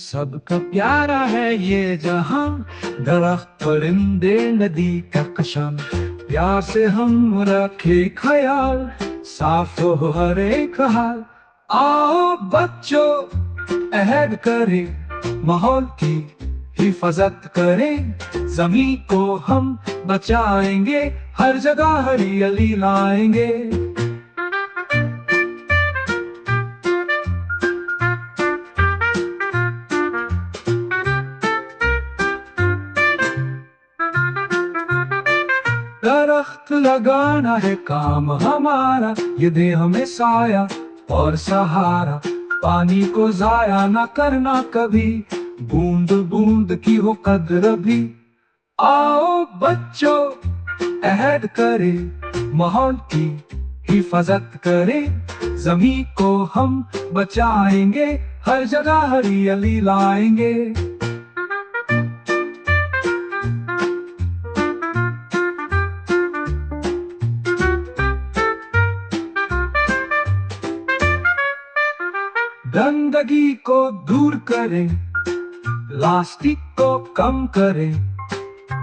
सबका प्यारा है ये जहां, दरख्त परिंदे नदी का कशन। प्यार से हम रखे ख्याल, साफ हो हर एक हाल। आओ बच्चों अहद करें, माहौल की हिफाजत करें। जमीन को हम बचाएंगे, हर जगह हरियाली लाएंगे। दरख्त लगाना है काम हमारा, ये दे हमें साया और सहारा। पानी को जाया ना करना कभी, बूंद बूंद की हो कद्र भी। आओ बच्चों अहद करें, माहौल की हिफाजत करें। जमीन को हम बचाएंगे, हर जगह हरियाली लाएंगे। गंदगी को दूर करें, प्लास्टिक को कम करें।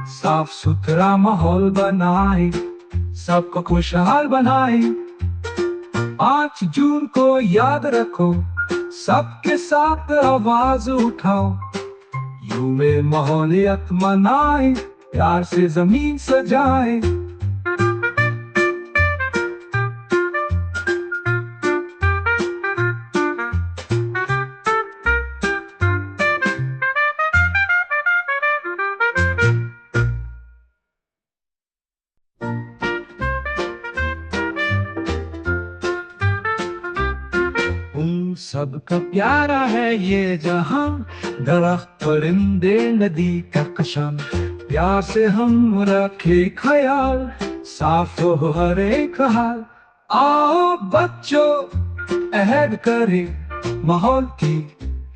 साफ सुथरा माहौल बनाएं, सबको खुशहाल बनाएं। 5 जून को याद रखो, सबके साथ आवाज उठाओ। यूं में माहौलियत मनाएं, प्यार से जमीन सजाएं। सबका प्यारा है ये जहां, दरख्त परिंदे नदी का कशन। प्यार से हम रखे ख्याल, साफ हो हर एक हाल। आओ बच्चों अहद करें, माहौल की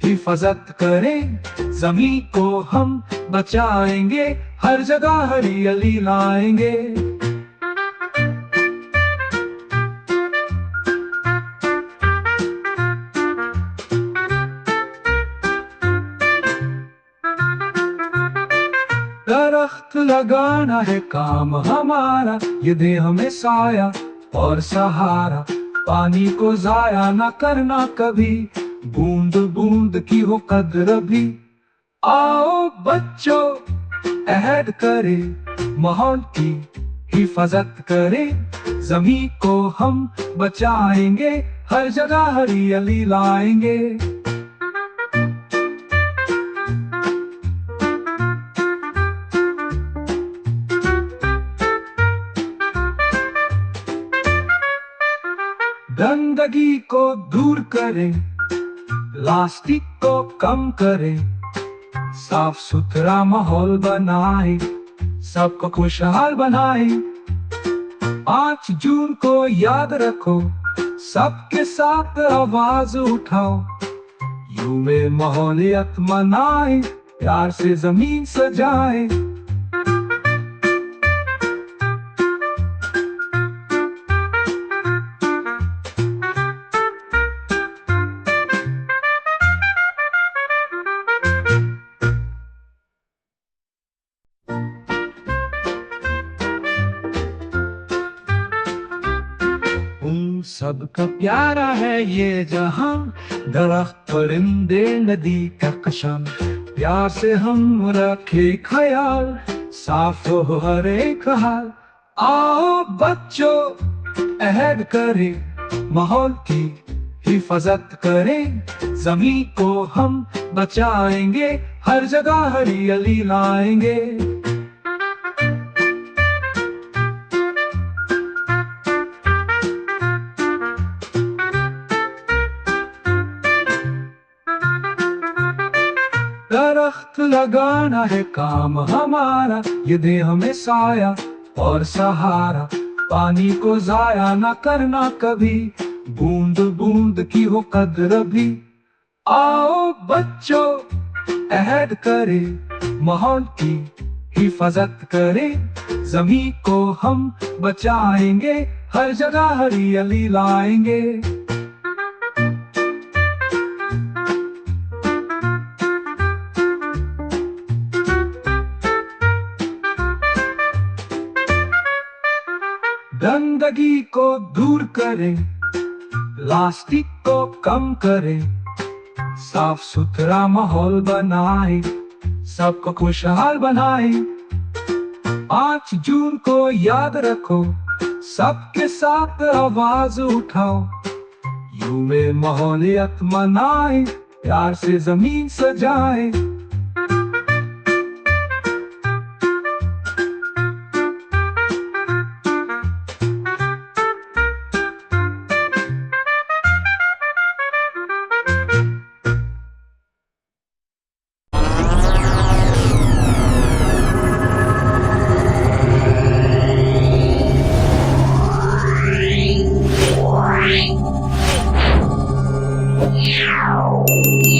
हिफाजत करें। जमीन को हम बचाएंगे, हर जगह हरियाली लाएंगे। दरख्त लगाना है काम हमारा, ये दे हमें साया और सहारा। पानी को जाया ना करना कभी, बूंद बूंद की हो कद्र भी। आओ बच्चों अहद करें, माहौल की हिफाजत करें। जमीन को हम बचाएंगे, हर जगह हरियाली लाएंगे। गंदगी को दूर करें, प्लास्टिक को कम करें। साफ सुथरा माहौल बनाएं, सबको खुशहाल बनाएं। 5 जून को याद रखो, सबके साथ आवाज उठाओ। यूं में माहौलियत मनाएं, प्यार से जमीन सजाएं। सबका प्यारा है ये जहां, दरख्त परिंदे नदी का कशन। प्यार से हम रखे ख्याल, साफ हो हर एक हाल। आओ बच्चों अहद करें, माहौल की हिफाजत करें। जमीन को हम बचाएंगे, हर जगह हरियाली लाएंगे। दरख्त लगाना है काम हमारा, ये दे हमें साया और सहारा। पानी को जाया ना करना कभी, बूंद बूंद की हो कद्र भी। आओ बच्चों अहद करें, माहौल की हिफाजत करें। जमीन को हम बचाएंगे, हर जगह हरियाली लाएंगे। गंदगी को दूर करें, प्लास्टिक को कम करें, साफ सुथरा माहौल बनाए, सबको खुशहाल बनाए। 5 जून को याद रखो, सबके साथ आवाज उठाओ, यूं में माहौलियत मनाए, प्यार से जमीन सजाए। Meow.